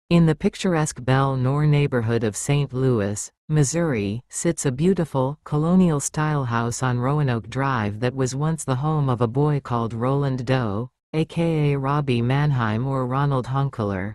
In the picturesque Belle Noire neighborhood of St. Louis, Missouri, sits a beautiful, colonial-style house on Roanoke Drive that was once the home of a boy called Roland Doe, aka Robbie Mannheim or Ronald Hunkeler.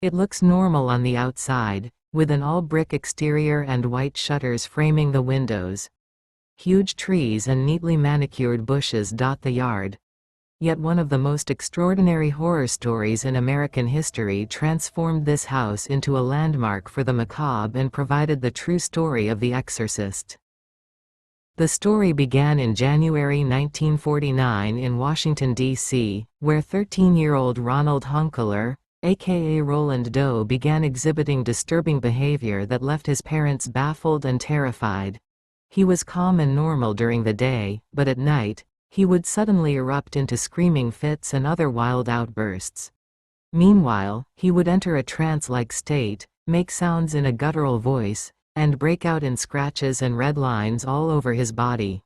It looks normal on the outside, with an all-brick exterior and white shutters framing the windows. Huge trees and neatly manicured bushes dot the yard. Yet one of the most extraordinary horror stories in American history transformed this house into a landmark for the macabre and provided the true story of the Exorcist. The story began in January 1949 in Washington, D.C., where 13-year-old Ronald Hunkeler, aka Roland Doe, began exhibiting disturbing behavior that left his parents baffled and terrified. He was calm and normal during the day, but at night, he would suddenly erupt into screaming fits and other wild outbursts. Meanwhile, he would enter a trance-like state, make sounds in a guttural voice, and break out in scratches and red lines all over his body.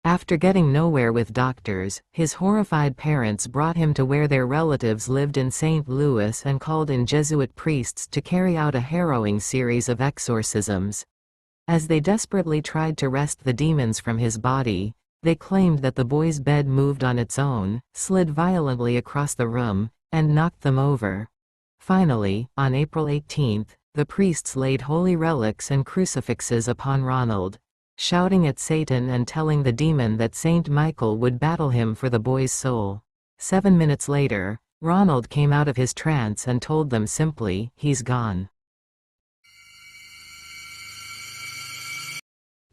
After getting nowhere with doctors, his horrified parents brought him to where their relatives lived in St. Louis and called in Jesuit priests to carry out a harrowing series of exorcisms. As they desperately tried to wrest the demons from his body, they claimed that the boy's bed moved on its own, slid violently across the room, and knocked them over. Finally, on April 18, the priests laid holy relics and crucifixes upon Ronald, shouting at Satan and telling the demon that Saint Michael would battle him for the boy's soul. 7 minutes later, Ronald came out of his trance and told them simply, "He's gone."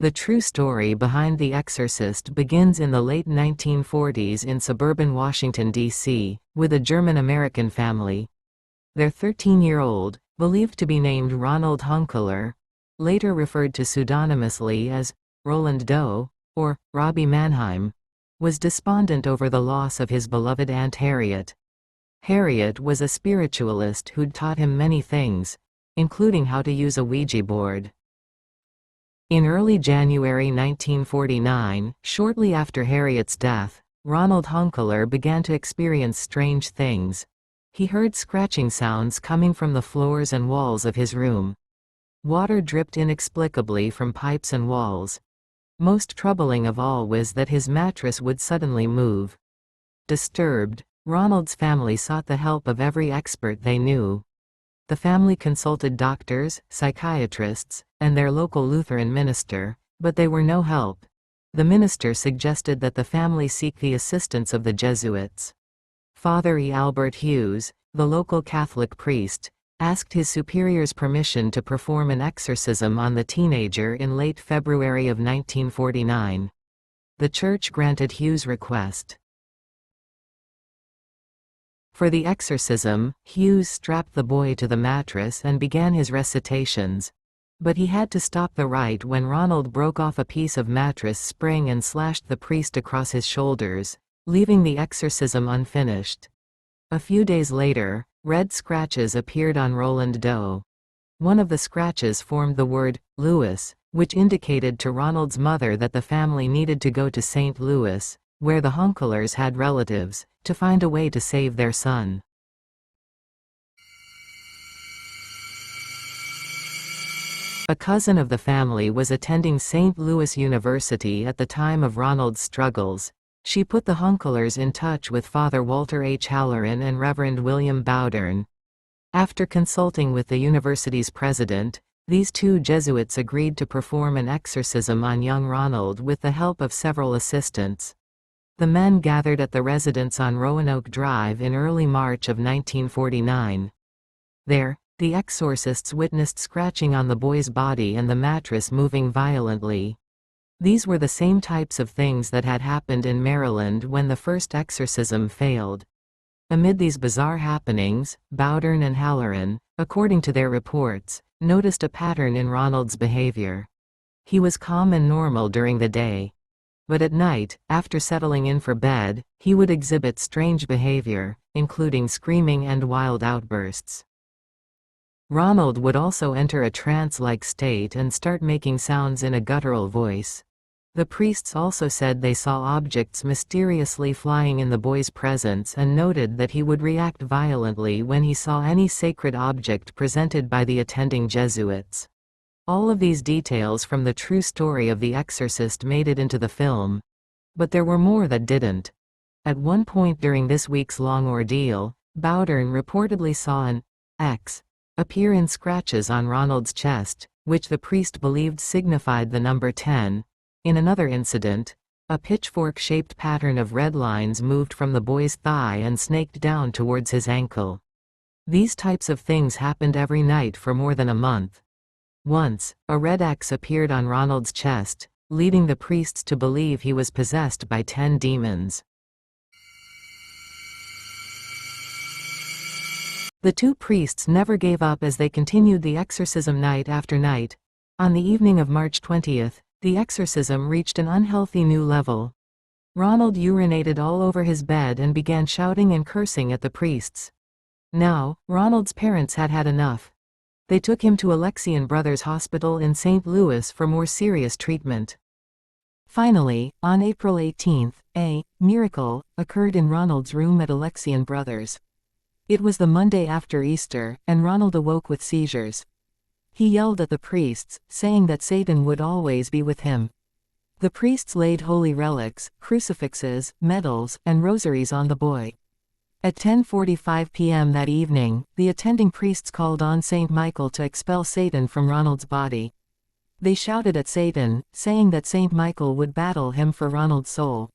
The true story behind The Exorcist begins in the late 1940s in suburban Washington, D.C., with a German-American family. Their 13-year-old, believed to be named Ronald Hunkeler, later referred to pseudonymously as Roland Doe, or Robbie Mannheim, was despondent over the loss of his beloved Aunt Harriet. Harriet was a spiritualist who'd taught him many things, including how to use a Ouija board. In early January 1949, shortly after Harriet's death, Ronald Hunkeler began to experience strange things. He heard scratching sounds coming from the floors and walls of his room. Water dripped inexplicably from pipes and walls. Most troubling of all was that his mattress would suddenly move. Disturbed, Ronald's family sought the help of every expert they knew. The family consulted doctors, psychiatrists, and their local Lutheran minister, but they were no help. The minister suggested that the family seek the assistance of the Jesuits. Father E. Albert Hughes, the local Catholic priest, asked his superior's permission to perform an exorcism on the teenager in late February of 1949. The church granted Hughes' request. For the exorcism, Hughes strapped the boy to the mattress and began his recitations. But he had to stop the rite when Ronald broke off a piece of mattress spring and slashed the priest across his shoulders, leaving the exorcism unfinished. A few days later, red scratches appeared on Roland Doe. One of the scratches formed the word, Louis, which indicated to Ronald's mother that the family needed to go to St. Louis, where the Hunkelers had relatives, to find a way to save their son. A cousin of the family was attending St. Louis University at the time of Ronald's struggles. She put the Hunkelers in touch with Father Walter H. Halloran and Reverend William Bowdern. After consulting with the university's president, these two Jesuits agreed to perform an exorcism on young Ronald with the help of several assistants. The men gathered at the residence on Roanoke Drive in early March of 1949. There, the exorcists witnessed scratching on the boy's body and the mattress moving violently. These were the same types of things that had happened in Maryland when the first exorcism failed. Amid these bizarre happenings, Bowdern and Halloran, according to their reports, noticed a pattern in Ronald's behavior. He was calm and normal during the day. But at night, after settling in for bed, he would exhibit strange behavior, including screaming and wild outbursts. Ronald would also enter a trance-like state and start making sounds in a guttural voice. The priests also said they saw objects mysteriously flying in the boy's presence and noted that he would react violently when he saw any sacred object presented by the attending Jesuits. All of these details from the true story of The Exorcist made it into the film. But there were more that didn't. At one point during this week's long ordeal, Bowdern reportedly saw an X appear in scratches on Ronald's chest, which the priest believed signified the number 10. In another incident, a pitchfork-shaped pattern of red lines moved from the boy's thigh and snaked down towards his ankle. These types of things happened every night for more than a month. Once, a red X appeared on Ronald's chest, leading the priests to believe he was possessed by 10 demons. The two priests never gave up as they continued the exorcism night after night. On the evening of March 20th, the exorcism reached an unhealthy new level. Ronald urinated all over his bed and began shouting and cursing at the priests. Now, Ronald's parents had had enough. They took him to Alexian Brothers Hospital in St. Louis for more serious treatment. Finally, on April 18th, a miracle occurred in Ronald's room at Alexian Brothers. It was the Monday after Easter, and Ronald awoke with seizures. He yelled at the priests, saying that Satan would always be with him. The priests laid holy relics, crucifixes, medals, and rosaries on the boy. At 10:45 p.m. that evening, the attending priests called on Saint Michael to expel Satan from Ronald's body. They shouted at Satan, saying that Saint Michael would battle him for Ronald's soul.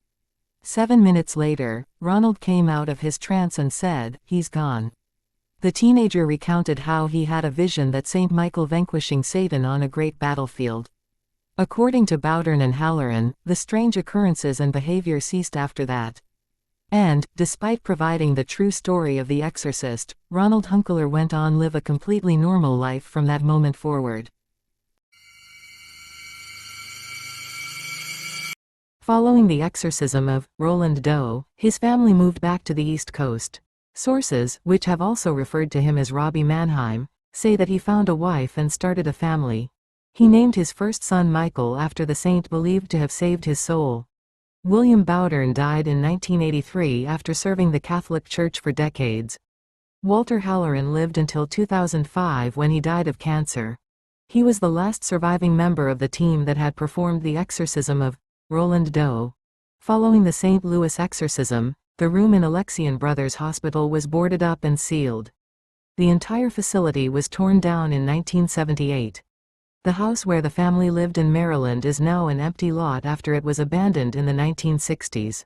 7 minutes later, Ronald came out of his trance and said, "He's gone." The teenager recounted how he had a vision that Saint Michael vanquishing Satan on a great battlefield. According to Bowdern and Halloran, the strange occurrences and behavior ceased after that. And, despite providing the true story of The Exorcist, Ronald Hunkeler went on live a completely normal life from that moment forward. Following the exorcism of Roland Doe, his family moved back to the East Coast. Sources, which have also referred to him as Robbie Mannheim, say that he found a wife and started a family. He named his first son Michael after the saint believed to have saved his soul. William Bowdern died in 1983 after serving the Catholic Church for decades. Walter Halloran lived until 2005 when he died of cancer. He was the last surviving member of the team that had performed the exorcism of Roland Doe. Following the St. Louis exorcism, the room in Alexian Brothers Hospital was boarded up and sealed. The entire facility was torn down in 1978. The house where the family lived in Maryland is now an empty lot after it was abandoned in the 1960s.